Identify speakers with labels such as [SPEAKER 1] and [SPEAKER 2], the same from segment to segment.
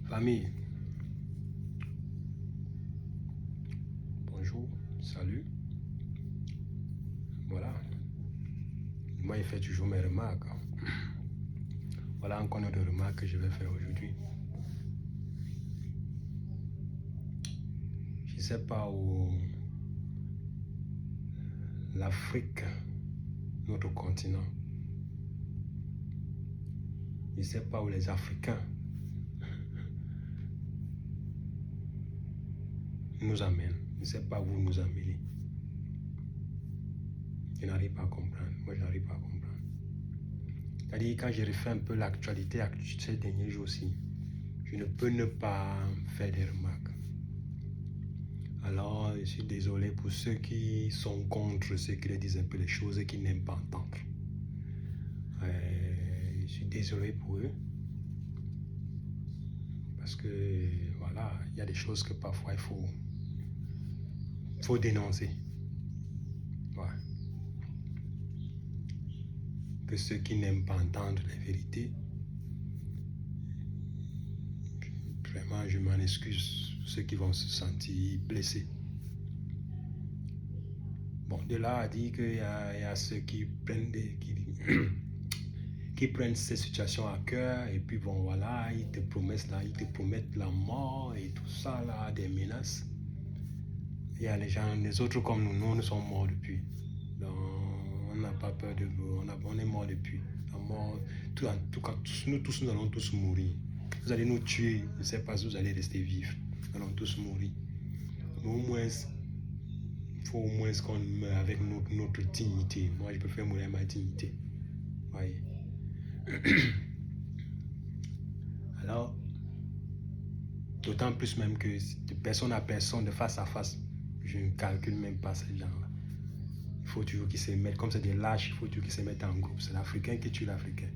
[SPEAKER 1] Famille, bonjour, salut. Voilà, moi il fait toujours mes remarques. Voilà encore une autre remarque que je vais faire aujourd'hui. Je ne sais pas où l'Afrique, notre continent, je ne sais pas où les Africains nous amènent. Je ne sais pas où nous amenez. Je n'arrive pas à comprendre. Moi, je n'arrive pas à comprendre. C'est-à-dire, quand je refais un peu l'actualité ces derniers jours-ci, je ne peux ne pas faire des remarques. Alors, je suis désolé pour ceux qui sont contre ceux qui disent un peu les choses et qui n'aiment pas entendre. Je suis désolé pour eux. Parce que, voilà, il y a des choses que parfois il faut dénoncer. Ouais. Que ceux qui n'aiment pas entendre les vérités, vraiment, je m'en excuse, ceux qui vont se sentir blessés. Bon, de là à dire qu'il y a ceux qui prennent qui prennent ces situations à cœur et puis bon voilà, ils te promettent la mort et tout ça là, des menaces. Il y a les autres comme nous sommes morts depuis. Donc, on n'a pas peur de vous, on est mort depuis. La mort, en tout cas, nous tous, nous allons tous mourir. Vous allez nous tuer, je ne sais pas si vous allez rester vivre. Nous allons tous mourir. Mais au moins, il faut au moins qu'on meure avec notre dignité. Moi, je préfère mourir avec ma dignité. Voyez. Alors, d'autant plus même que de personne à personne, de face à face, je ne calcule même pas ces gens-là. Il faut toujours qu'ils se mettent, comme c'est des lâches, il faut toujours qu'ils se mettent en groupe. C'est l'Africain qui tue l'Africain.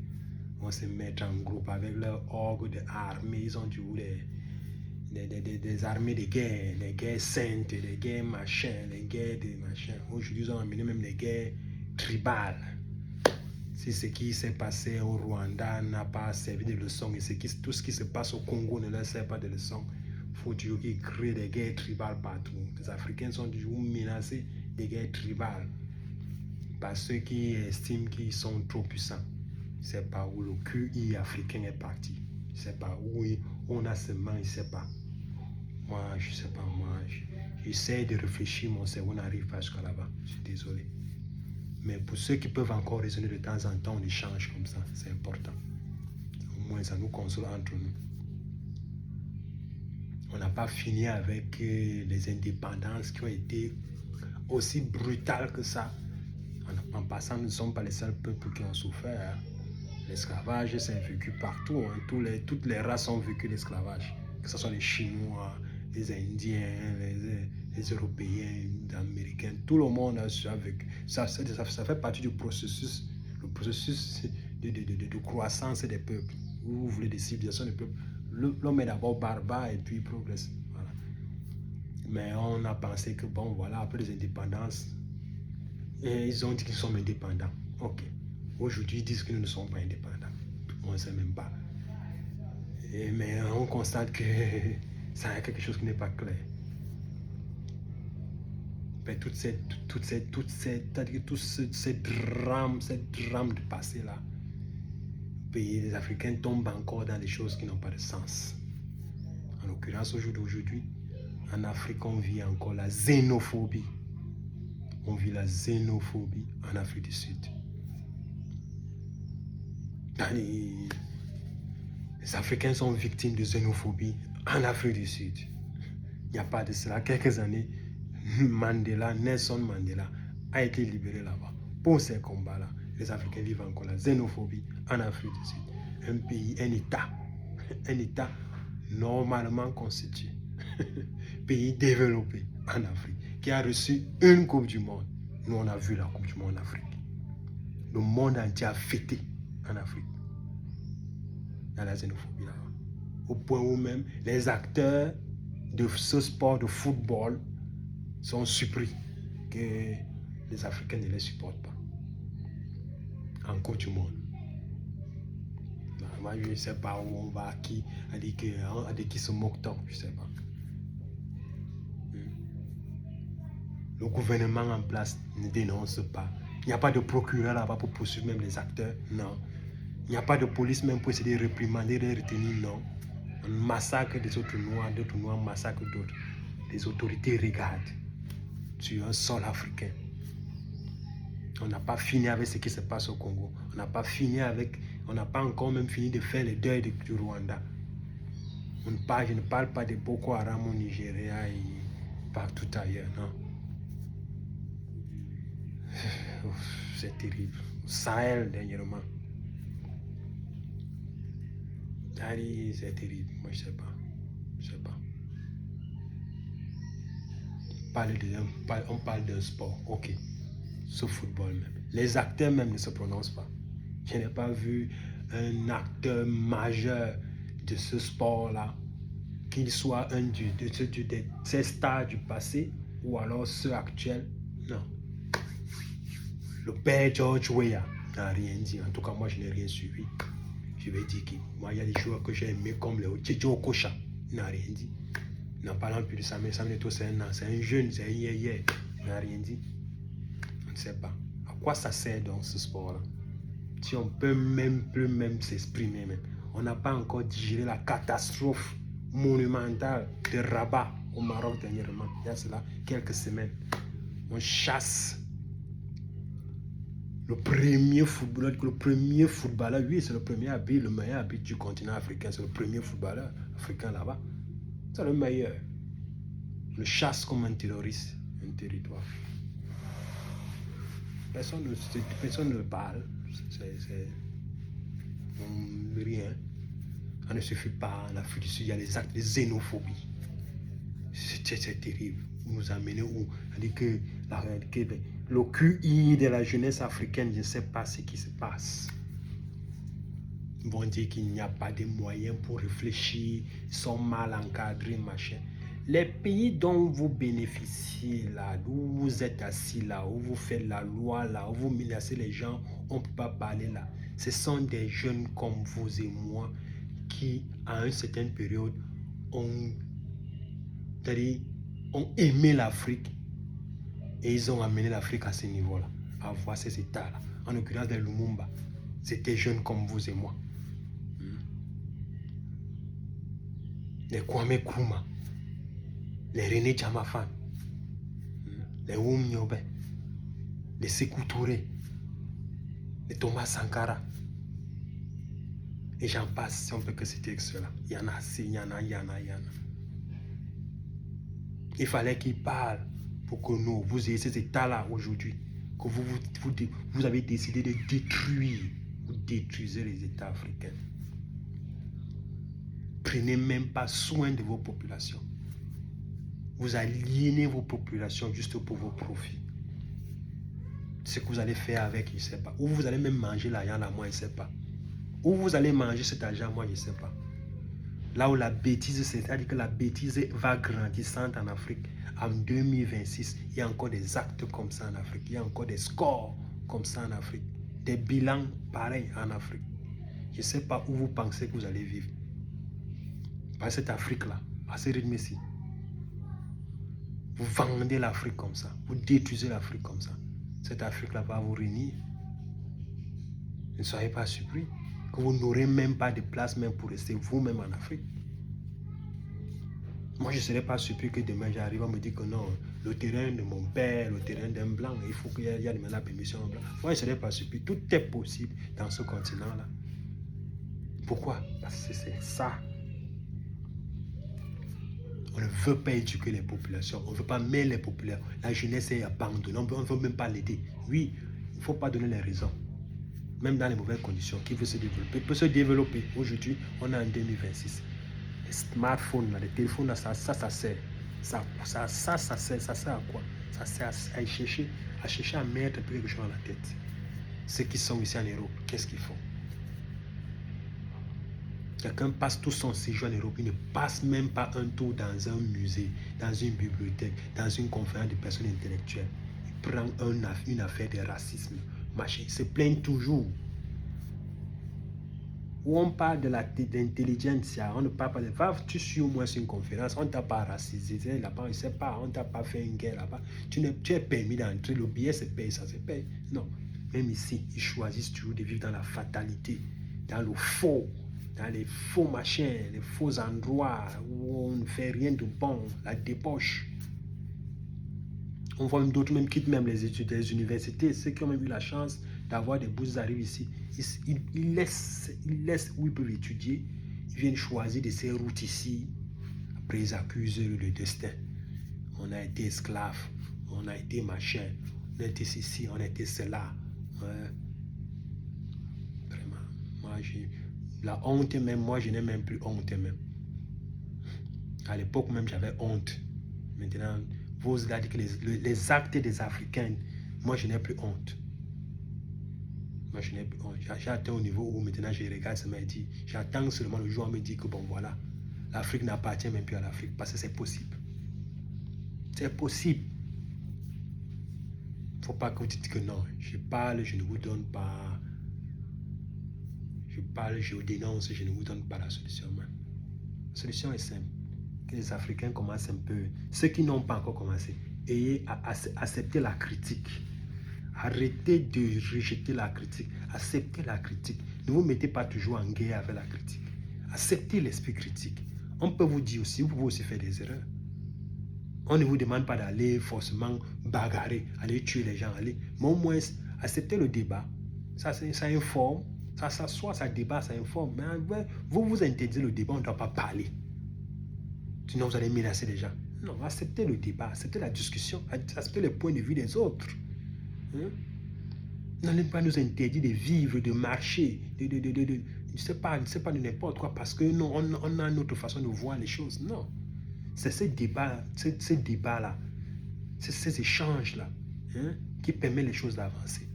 [SPEAKER 1] On se met en groupe avec leur orgue d'armée. Ils ont toujours des armées de guerre, des guerres saintes, des guerres machin, des guerres de machin. Aujourd'hui, ils ont amené même des guerres tribales. Si ce qui s'est passé au Rwanda n'a pas servi de leçon et tout ce qui se passe au Congo ne leur sert pas de leçon, il faut toujours qu'ils créent des guerres tribales partout. Les Africains sont toujours menacés des guerres tribales par ceux qui estiment qu'ils sont trop puissants. Je ne sais pas où le QI africain est parti. Je ne sais pas où on a seulement, je ne sais pas. Moi, je ne sais pas. Moi, j'essaie de réfléchir, mon cerveau n'arrive pas jusqu'à là-bas. Je suis désolé. Mais pour ceux qui peuvent encore raisonner de temps en temps, on échange comme ça. C'est important. Au moins, ça nous console entre nous. On n'a pas fini avec les indépendances qui ont été aussi brutales que ça. En passant, nous ne sommes pas les seuls peuples qui ont souffert. L'esclavage, c'est vécu partout. Toutes les races ont vécu l'esclavage. Que ce soit les Chinois, les Indiens, les Européens, les Américains. Tout le monde a vécu. Ça fait partie du processus, le processus de croissance des peuples. Vous voulez des civilisations des peuples. L'homme est d'abord barbare et puis il progresse. Voilà. Mais on a pensé que, bon, voilà, après les indépendances, ils ont dit qu'ils sont indépendants. Ok. Aujourd'hui, ils disent que nous ne sommes pas indépendants. On ne sait même pas. Mais on constate que ça y a quelque chose qui n'est pas clair. Mais tous ces drames de passé là, les Africains tombent encore dans des choses qui n'ont pas de sens. En l'occurrence, aujourd'hui, en Afrique, on vit encore la xénophobie. On vit la xénophobie en Afrique du Sud. Les Africains sont victimes de xénophobie en Afrique du Sud. Il n'y a pas de cela. Quelques années, Nelson Mandela a été libéré là-bas. Pour ces combats-là, les Africains vivent encore la xénophobie en Afrique du Sud. Un pays, un État normalement constitué, pays développé en Afrique, qui a reçu une Coupe du Monde. Nous, on a vu la Coupe du Monde en Afrique. Le monde entier a fêté en Afrique. Dans la xénophobie là-bas. Au point où même les acteurs de ce sport de football sont surpris que les Africains ne les supportent pas. en Coupe du Monde. Moi, je ne sais pas où on va, qui a dit qui se moque tant, je ne sais pas. Le gouvernement en place ne dénonce pas. Il n'y a pas de procureur là-bas pour poursuivre même les acteurs, non. Il n'y a pas de police même pour essayer de réprimander, de retenir, non. On massacre des autres noirs massacrent d'autres. Les autorités regardent sur un sol africain. On n'a pas fini avec ce qui se passe au Congo. On n'a pas encore même fini de faire le deuil du Rwanda. Je ne parle pas de Boko Haram au Nigeria et partout ailleurs, non. C'est terrible. Au Sahel, dernièrement. C'est terrible. Moi, je ne sais pas. Je sais pas. On parle d'un sport, ok. Ce football même. Les acteurs même ne se prononcent pas. Je n'ai pas vu un acteur majeur de ce sport-là, qu'il soit un de ces stars du passé ou alors ceux actuels. Non. Le père George Weah n'a rien dit. En tout cas, moi, je n'ai rien suivi. Je vais dire que moi, il y a des joueurs que j'ai aimés comme le Tchétcho Okocha. Il n'a rien dit. N'en parlant plus de Samuel Eto'o, c'est un jeune, c'est un yéyé. Il n'a rien dit. On ne sait pas. À quoi ça sert dans ce sport-là? Si on peut plus même s'exprimer même. On n'a pas encore digéré la catastrophe monumentale de Rabat au Maroc dernièrement. Il y a cela quelques semaines. On chasse le premier footballeur, oui, c'est le premier habit, le meilleur habit du continent africain. C'est le premier footballeur africain là-bas. C'est le meilleur. On le chasse comme un terroriste, un territoire. Personne ne parle. C'est rien. Ça ne suffit pas. En Afrique du Sud, il y a les actes de xénophobie. C'est terrible. Vous nous amenez où? On dit que le QI de la jeunesse africaine, je ne sais pas ce qui se passe. Ils vont dire qu'il n'y a pas de moyens pour réfléchir, ils sont mal encadrés, machin. Les pays dont vous bénéficiez là, où vous êtes assis là, où vous faites la loi là, où vous menacez les gens, on ne peut pas parler là. Ce sont des jeunes comme vous et moi qui, à une certaine période, ont aimé l'Afrique et ils ont amené l'Afrique à ce niveau-là, à voir ces états-là. En l'occurrence de Lumumba, c'était jeunes comme vous et moi. Les Kwame Nkrumah, les René Djamafan, les Oum Nyobe, les Sékou Touré, les Thomas Sankara. Et j'en passe, si on peut que citer que cela. Il y en a assez, il y en a. Il fallait qu'ils parlent pour que nous, vous ayez ces états-là aujourd'hui, que vous avez décidé de détruire, vous détruisez les États africains. Prenez même pas soin de vos populations. Vous aliénez vos populations juste pour vos profits. Ce que vous allez faire avec, je ne sais pas. Ou vous allez même manger l'argent là, moi, je ne sais pas. Où vous allez manger cet argent, moi, je ne sais pas. Là où la bêtise, c'est-à-dire que la bêtise va grandissante en Afrique. En 2026, il y a encore des actes comme ça en Afrique. Il y a encore des scores comme ça en Afrique. Des bilans pareils en Afrique. Je ne sais pas où vous pensez que vous allez vivre. Par cette Afrique-là, à ce rythme-ci. Vous vendez l'Afrique comme ça. Vous détruisez l'Afrique comme ça. Cette Afrique-là va vous réunir. Ne soyez pas surpris que vous n'aurez même pas de place même pour rester vous-même en Afrique. Moi, je ne serais pas surpris que demain, j'arrive à me dire que non, le terrain de mon père, le terrain d'un blanc, il faut qu'il y ait la permission d'un blanc. Moi, je ne serais pas surpris. Tout est possible dans ce continent-là. Pourquoi? Parce que c'est ça. On ne veut pas éduquer les populations. On ne veut pas mettre les populations. La jeunesse est abandonnée. On ne veut même pas l'aider. Oui, il ne faut pas donner les raisons. Même dans les mauvaises conditions, qui veut se développer, il peut se développer. Aujourd'hui, on est en 2026. Les smartphones, les téléphones, ça sert. Ça sert à quoi? Ça sert à chercher à mettre quelque chose dans la tête. Ceux qui sont ici en Europe, qu'est-ce qu'ils font? Quelqu'un passe tout son séjour en Europe, il ne passe même pas un tour dans un musée, dans une bibliothèque, dans une conférence de personnes intellectuelles. Il prend une affaire de racisme, machin, se plaignent toujours. Où on parle de l'intelligentsia, on ne parle pas de... Va, tu suis au moins sur une conférence, on ne t'a pas racisé là-bas, je sais pas, on ne t'a pas fait une guerre là-bas. Tu es permis d'entrer, le billet se paye, ça se paye. Non, même ici, ils choisissent toujours de vivre dans la fatalité, dans le faux, dans les faux machins, les faux endroits où on ne fait rien de bon, la débauche. On voit même d'autres même quittent même les études des universités, ceux qui ont même eu la chance d'avoir des bourses arrivent ici. Ils laissent où ils peuvent étudier, ils viennent choisir de ces routes ici. Après, ils accusent le destin. On a été esclave, on a été machin, on a été ceci, on a été cela. Ouais. Vraiment, moi, la honte même, moi, je n'ai même plus honte même. À l'époque même, j'avais honte. Maintenant, vous regardez que les actes des Africains, moi, je n'ai plus honte. Moi, je n'ai plus honte. J'ai atteint au niveau où maintenant, je regarde, ça m'a dit, j'attends seulement le jour où on me dit que bon, voilà, l'Afrique n'appartient même plus à l'Afrique, parce que c'est possible. C'est possible. Il ne faut pas que vous dites que non. Je parle, je ne vous donne pas. Je parle, je vous dénonce, je ne vous donne pas la solution. La solution est simple. Que les Africains commencent un peu. Ceux qui n'ont pas encore commencé, ayez à accepter la critique. Arrêtez de rejeter la critique. Acceptez la critique. Ne vous mettez pas toujours en guerre avec la critique. Acceptez l'esprit critique. On peut vous dire aussi, vous pouvez aussi faire des erreurs. On ne vous demande pas d'aller forcément bagarrer, aller tuer les gens, aller. Mais au moins, acceptez le débat. Ça informe. Ça s'assoit, ça débat, ça informe. Mais vous interdisez le débat, on ne doit pas parler. Sinon, vous allez menacer les gens. Non, acceptez le débat, acceptez la discussion, acceptez les points de vue des autres. N'allez pas nous interdire de vivre, de marcher, je ne sais pas de n'importe quoi, parce que non, on a une autre façon de voir les choses. Non. C'est ces débats-là, ces échanges-là, qui permettent les choses d'avancer.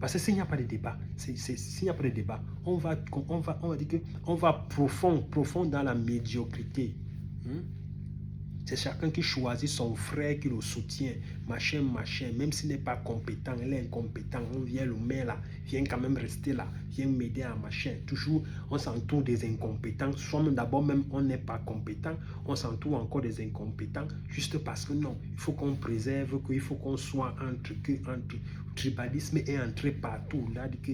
[SPEAKER 1] Parce que s'il n'y a pas de débat, on va dire qu'on va profond dans la médiocrité. C'est chacun qui choisit son frère qui le soutient, machin, même s'il n'est pas compétent, il est incompétent, on vient le mettre là, viens quand même rester là, viens m'aider à machin. Toujours, on s'entoure des incompétents, soit d'abord même on n'est pas compétent, on s'entoure encore des incompétents, juste parce que non, il faut qu'on préserve, qu'il faut qu'on soit entre tribalisme est entré partout. Là, que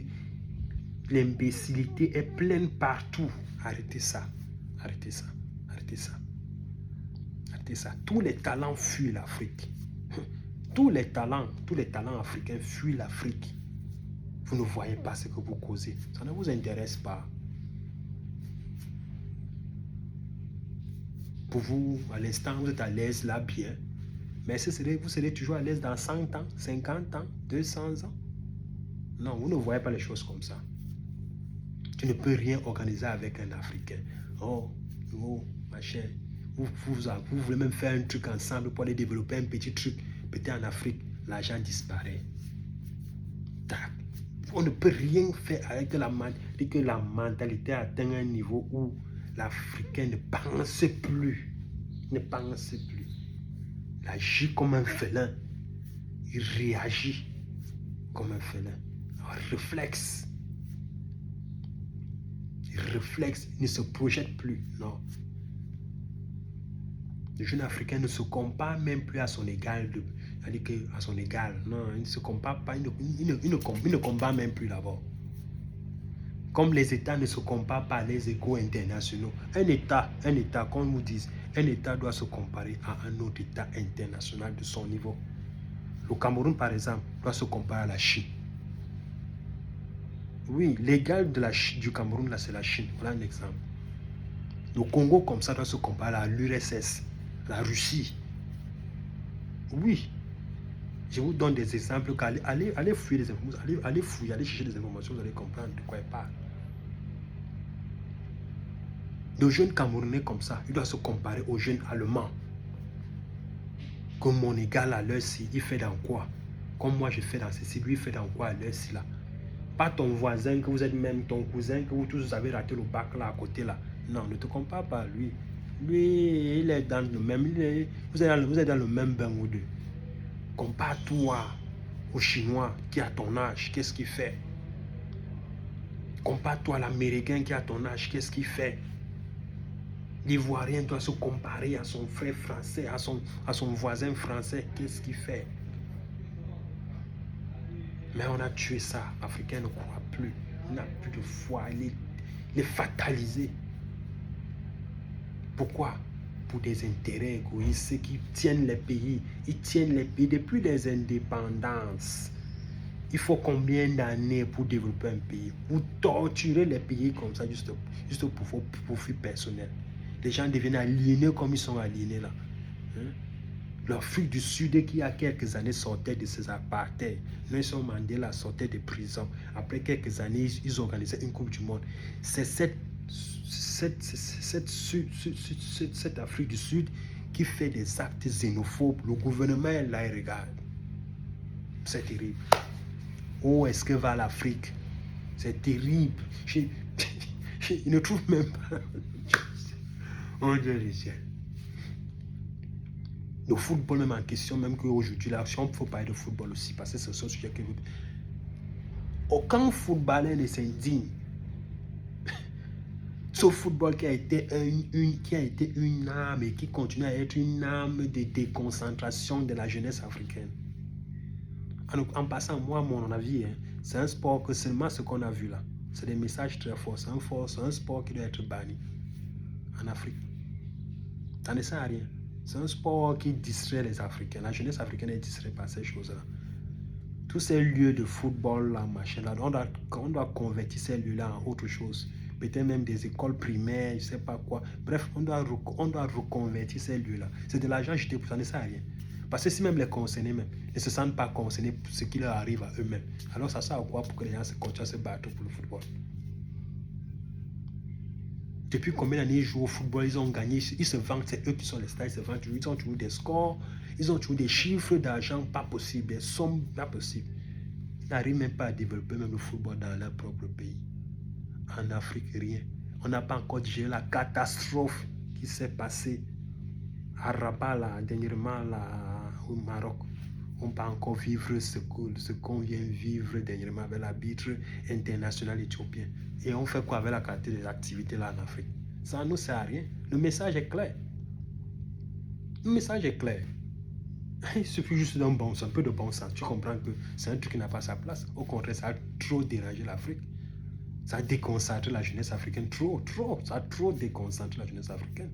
[SPEAKER 1] l'imbécilité est pleine partout. Arrêtez ça, arrêtez ça, arrêtez ça. Ça. Tous les talents fuient l'Afrique. Tous les talents africains fuient l'Afrique. Vous ne voyez pas ce que vous causez. Ça ne vous intéresse pas. Pour vous, à l'instant, vous êtes à l'aise là, bien. Mais vous serez toujours à l'aise dans 100 ans, 50 ans, 200 ans. Non, vous ne voyez pas les choses comme ça. Tu ne peux rien organiser avec un Africain. Oh, machin. Vous voulez même faire un truc ensemble pour aller développer un petit truc. Peut-être en Afrique, l'argent disparaît. Tac. On ne peut rien faire avec que la mentalité atteint un niveau où l'Africain ne pense plus. Ne pense plus. Il agit comme un félin. Il réagit comme un félin. Un réflexe. Il réflexe, il ne se projette plus. Non. Le jeune Africain ne se compare même plus à son égal. À son égal. Non, il ne se compare pas. Il ne combat même plus d'abord. Comme les États ne se comparent pas à les égaux internationaux. Un État, comme nous disent, un État doit se comparer à un autre État international de son niveau. Le Cameroun, par exemple, doit se comparer à la Chine. Oui, l'égal du Cameroun, là, c'est la Chine. Voilà un exemple. Le Congo, comme ça, doit se comparer à l'URSS. La Russie. Oui. Je vous donne des exemples. Allez fouiller des informations. Allez fouiller, allez chercher des informations. Vous allez comprendre de quoi il parle. Le jeune Camerounais comme ça, il doit se comparer aux jeunes Allemands. Comme mon égal à l'heure-ci, il fait dans quoi? Comme moi je fais dans ceci, lui il fait dans quoi à l'heure-ci là? Pas ton voisin, que vous êtes même ton cousin, que vous tous avez raté le bac là à côté là. Non, ne te compare pas à lui. Lui, il est dans le même, vous êtes dans le même bain ou deux. Compare-toi au Chinois qui a ton âge, qu'est-ce qu'il fait? Compare-toi à l'Américain qui a ton âge, qu'est-ce qu'il fait? L'Ivoirien doit se comparer à son frère français, à son voisin français, qu'est-ce qu'il fait? Mais on a tué ça. L'Africain ne croit plus. Il n'a plus de foi. Il est fatalisé. Pourquoi? Pour des intérêts égoïstes. Ceux qui tiennent les pays. Ils tiennent les pays depuis les indépendances. Il faut combien d'années pour développer un pays? Pour torturer les pays comme ça, juste pour profit personnel. Les gens deviennent aliénés comme ils sont aliénés là. L'Afrique du Sud, qui il y a quelques années sortait de ses apartheids. Nelson Mandela sortait de prison. Après quelques années, ils organisaient une Coupe du Monde. C'est cette Afrique du Sud qui fait des actes xénophobes. Le gouvernement est là, il regarde. C'est terrible. Où est-ce que va l'Afrique? C'est terrible. Il ne trouve même pas. Oh Dieu du ciel. Le football même en question, même qu'aujourd'hui, là, si on peut parler de football aussi, parce que c'est ce sujet que aucun footballeur ne s'indigne. Ce football qui a été une âme et qui continue à être une âme de déconcentration de la jeunesse africaine. En passant, moi, mon avis, c'est un sport que seulement ce qu'on a vu là. C'est des messages très forts. C'est un sport qui doit être banni en Afrique. Ça ne sert à rien. C'est un sport qui distrait les Africains. La jeunesse africaine est distraite par ces choses-là. Tous ces lieux de football, là, machin, là, on doit convertir ces lieux-là en autre chose. Peut-être même des écoles primaires, je ne sais pas quoi. Bref, on doit reconvertir ces lieux-là. C'est de l'argent jeté pour ça, ne sert à rien. Parce que si même les concernés même ne se sentent pas concernés pour ce qui leur arrive à eux-mêmes, alors ça sert à quoi pour que les gens continuent à se battre pour le football? Depuis combien d'années ils jouent au football, ils ont gagné, ils se vantent, c'est eux qui sont les stars, ils se vantent, ils ont toujours des scores, ils ont toujours des chiffres d'argent pas possibles, des sommes pas possibles. Ils n'arrivent même pas à développer même le football dans leur propre pays. En Afrique, rien. On n'a pas encore digéré la catastrophe qui s'est passée à Rabat, là, dernièrement, là, au Maroc. On ne peut pas encore vivre ce qu'on vient vivre dernièrement avec l'arbitre international éthiopien. Et on fait quoi avec la qualité des activités là en Afrique? Ça ne nous sert à rien. Le message est clair. Le message est clair. Il suffit juste d'un bon sens, un peu de bon sens. Tu comprends que c'est un truc qui n'a pas sa place. Au contraire, ça a trop dérangé l'Afrique. Ça a déconcentré la jeunesse africaine. Trop. Ça a trop déconcentré la jeunesse africaine.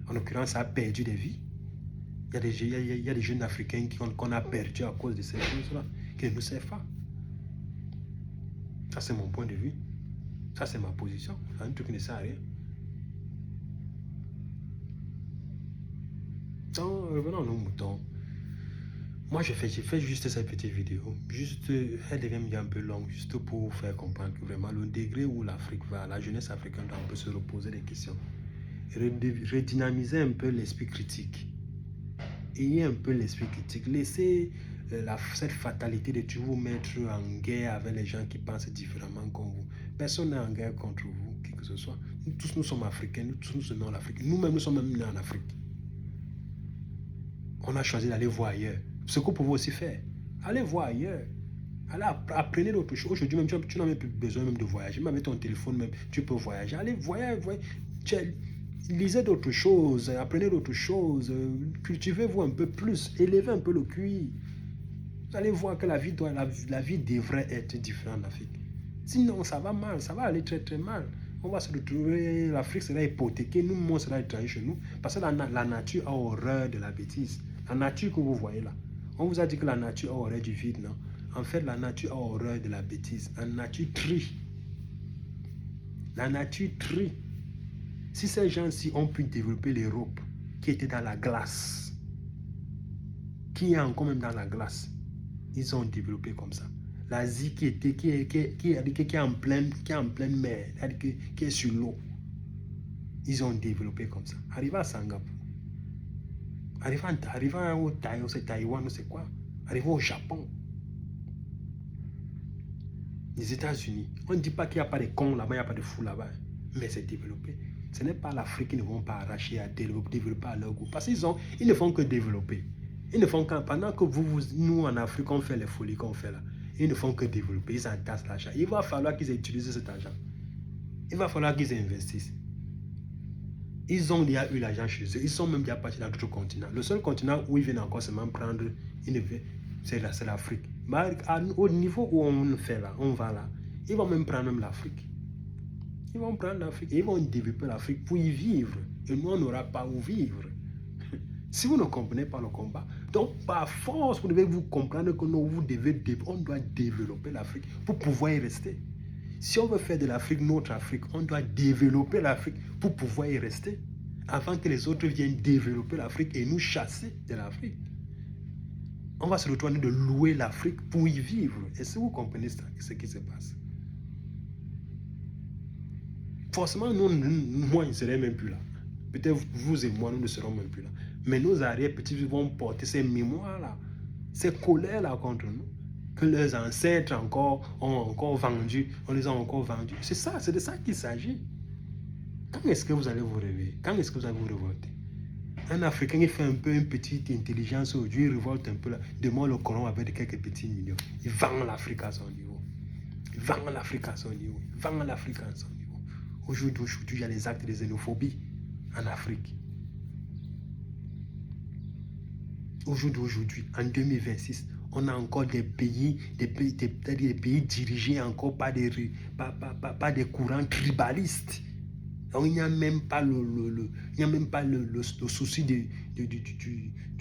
[SPEAKER 1] En l'occurrence, ça a perdu des vies. Il y a des jeunes Africains qu'on a perdus à cause de ces choses-là, qui ne nous servent pas. Ça, c'est mon point de vue. Ça, c'est ma position. C'est un truc qui ne sert à rien. Donc, revenons à nos moutons. Moi, j'ai fait juste cette petite vidéo. Juste, elle devient un peu longue, juste pour faire comprendre que vraiment le degré où l'Afrique va, la jeunesse africaine doit un peu se reposer des questions. Redynamiser un peu l'esprit critique. Ayez un peu l'esprit critique. Laissez cette fatalité de toujours mettre en guerre avec les gens qui pensent différemment comme vous. Personne n'est en guerre contre vous, qui que ce soit. Nous tous, nous sommes africains, nous tous, nous sommes en Afrique. Nous-mêmes, nous sommes même nés en Afrique. On a choisi d'aller voir ailleurs. Ce que vous pouvez aussi faire, allez voir ailleurs. Allez, apprenez d'autres choses. Aujourd'hui, même, tu n'as même plus besoin même de voyager. Même avec ton téléphone, même, tu peux voyager. Allez, voyager. Lisez d'autres choses, apprenez d'autres choses, cultivez-vous un peu plus, élevez un peu le QI. Vous allez voir que la vie devrait être différente en Afrique. Sinon, ça va mal, ça va aller très très mal. On va se retrouver, l'Afrique sera hypothéquée, nous, on sera étrangers chez nous. Parce que la nature a horreur de la bêtise. La nature que vous voyez là. On vous a dit que la nature a horreur du vide, non? En fait, la nature a horreur de la bêtise. La nature trie. La nature trie. Si ces gens-ci ont pu développer l'Europe, qui était dans la glace, qui est encore même dans la glace, ils ont développé comme ça. L'Asie qui est en pleine mer, qui est sur l'eau, ils ont développé comme ça. Arrivant à Singapour, arrivant au Taïwan, c'est quoi? Arrivant au Japon, les États-Unis. On ne dit pas qu'il n'y a pas de cons là-bas, il n'y a pas de fous là-bas, mais c'est développé. Ce n'est pas l'Afrique qui ne vont pas arracher à développer à leur goût. Parce qu'ils ne font que développer. Ils ne font pendant que nous en Afrique, on fait les folies qu'on fait là. Ils ne font que développer, ils entassent l'argent. Il va falloir qu'ils utilisent cet argent. Il va falloir qu'ils investissent. Ils ont déjà eu l'argent chez eux. Ils sont même déjà partis dans d'autres continents. Le seul continent où ils viennent encore seulement prendre, c'est l'Afrique. Mais au niveau où on fait là, on va là, ils vont même prendre l'Afrique. Ils vont prendre l'Afrique et ils vont développer l'Afrique pour y vivre. Et nous, on n'aura pas où vivre. Si vous ne comprenez pas le combat, donc par force, vous devez vous comprendre que on doit développer l'Afrique pour pouvoir y rester. Si on veut faire de l'Afrique notre Afrique, on doit développer l'Afrique pour pouvoir y rester. Avant que les autres viennent développer l'Afrique et nous chasser de l'Afrique. On va se retrouver de louer l'Afrique pour y vivre. Est-ce que vous comprenez ce qui se passe? Forcément, moi, je ne serai même plus là. Peut-être vous et moi, nous ne serons même plus là. Mais nos arrière-petits vont porter ces mémoires-là, ces colères-là contre nous, que leurs ancêtres ont encore vendu, on les a encore vendus. C'est ça, c'est de ça qu'il s'agit. Quand est-ce que vous allez vous réveiller? Quand est-ce que vous allez vous révolter? Un Africain qui fait un peu une petite intelligence aujourd'hui, il révolte un peu là. Demain, le colon avec quelques petits millions. Il vend l'Afrique à son niveau. Il vend l'Afrique à son niveau. Il vend l'Afrique à son niveau. Aujourd'hui, il y a les actes de xénophobie en Afrique. Aujourd'hui, en 2026, on a encore des pays dirigés encore par des courants tribalistes. Donc, il n'y a même pas le souci du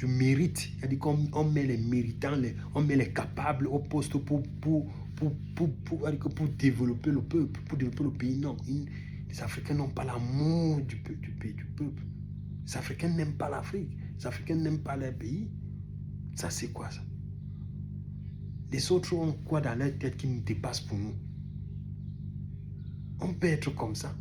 [SPEAKER 1] mérite. C'est-à-dire qu'on met les méritants, on met les capables au poste pour développer le peuple, pour développer le pays. Non, les Africains n'ont pas l'amour du peuple. Les Africains n'aiment pas l'Afrique. Les Africains n'aiment pas leur pays. Ça, c'est quoi ça? Les autres ont quoi dans leur tête qui nous dépasse pour nous? On peut être comme ça.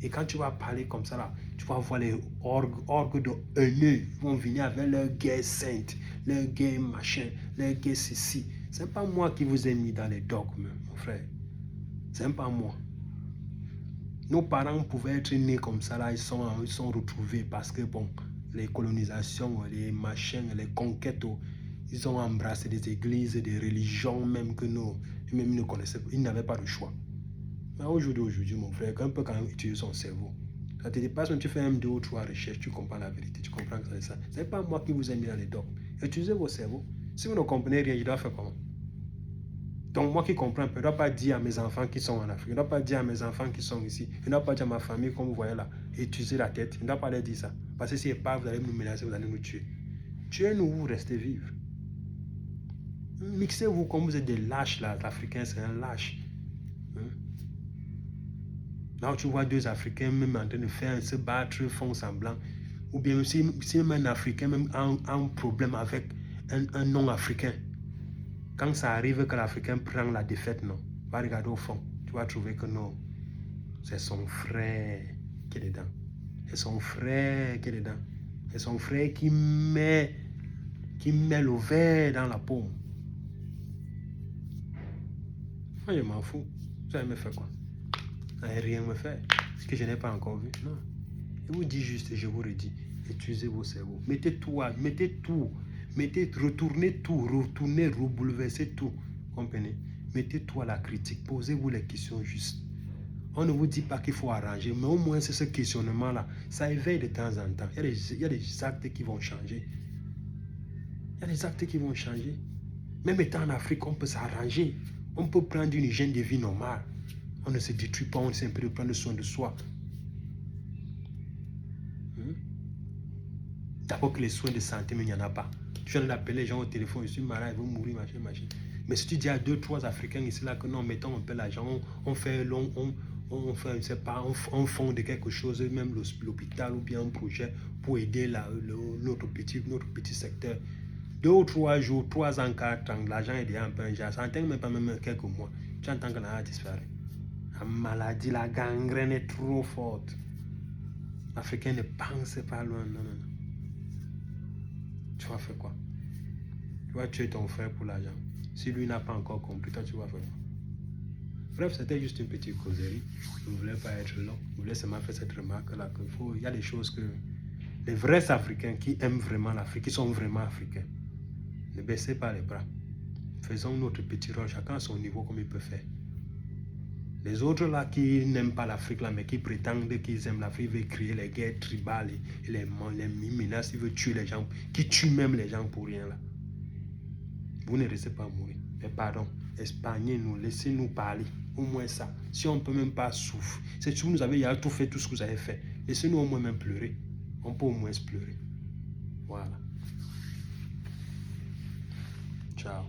[SPEAKER 1] Et quand tu vas parler comme ça, là, tu vas voir les orgues de haineux. Ils vont venir avec leur guerre sainte, leur guerre machin, leur guerre ceci. Ce n'est pas moi qui vous ai mis dans les dogmes, mon frère. Ce n'est pas moi. Nos parents pouvaient être nés comme ça, là, ils sont retrouvés parce que, bon, les colonisations, les machins, les conquêtes, ils ont embrassé des églises, des religions, même que nous, même ne connaissaient pas. Ils n'avaient pas le choix. Mais aujourd'hui, mon frère, un peu quand même utilise son cerveau. Ça te dépasse, même tu fais 1, 2 ou 3 recherches, tu comprends la vérité, tu comprends que c'est ça. Ce n'est pas moi qui vous ai mis dans les dogmes. Utilisez vos cerveaux. Si vous ne comprenez rien, je dois faire comment? Donc moi qui comprends, je ne dois pas dire à mes enfants qui sont en Afrique, je ne dois pas dire à mes enfants qui sont ici, je ne dois pas dire à ma famille, comme vous voyez là, utilisez la tête, je ne dois pas leur dire ça. Parce que si pas, vous allez nous menacer, vous allez nous tuer. Tuez-nous, vous restez vivre. Mixez-vous comme vous êtes des lâches là, l'Africain c'est un lâche. Là où tu vois 2 Africains même en train de se battre, font semblant. Ou bien si même un Africain même a un problème avec un non-Africain. Quand ça arrive que l'Africain prend la défaite, non. Va regarder au fond. Tu vas trouver que non. C'est son frère qui est dedans. C'est son frère qui est dedans. C'est son frère qui met le verre dans la paume. Moi, je m'en fous. Ça me fait quoi? Ça n'a rien me fait. Ce que je n'ai pas encore vu. Non. Je vous dis juste, je vous redis, utilisez vos cerveaux. Retournez tout, rebouleversez tout. Comprenez? Mettez tout à la critique. Posez-vous les questions justes. On ne vous dit pas qu'il faut arranger, mais au moins c'est ce questionnement-là. Ça éveille de temps en temps. Il y a des actes qui vont changer. Il y a des actes qui vont changer. Même étant en Afrique, on peut s'arranger. On peut prendre une hygiène de vie normale. On ne se détruit pas, on essaie un peu de prendre soin de soi. D'abord que les soins de santé, mais il n'y en a pas. Tu viens d'appeler les gens au téléphone, je suis malade, ils vont mourir, machin. Mais si tu dis à 2, 3 Africains ici, là, que non, mettons un peu l'argent, on fait, je sais pas, on fonde quelque chose, même l'hôpital ou bien un projet pour aider notre petit secteur. 2 ou 3 jours, 3 ans, 4 ans, l'argent est déjà un peu ingéré. Ça n'entend même pas même quelques mois. Tu entends que l'argent a disparu. La maladie, la gangrène est trop forte. L'Africain ne pense pas loin, non. Tu vas faire quoi? Tu vas tuer ton frère pour l'argent. Si lui n'a pas encore compris, toi tu vas faire quoi? Bref, c'était juste une petite causerie. Je ne voulais pas être long. Je voulais seulement faire cette remarque-là. Il y a des choses que Les vrais Africains qui aiment vraiment l'Afrique, qui sont vraiment africains, ne baissez pas les bras. Faisons notre petit rôle, chacun à son niveau comme il peut faire. Les autres là qui n'aiment pas l'Afrique là, mais qui prétendent qu'ils aiment l'Afrique, veulent créer les guerres tribales et les menaces, ils veulent tuer les gens, qui tuent même les gens pour rien là. Vous ne restez pas mourir. Mais pardon, épargnez-nous, laissez-nous parler. Au moins ça. Si on ne peut même pas souffrir, c'est si vous avez tout fait, tout ce que vous avez fait. Laissez-nous au moins même pleurer. On peut au moins se pleurer. Voilà. Ciao.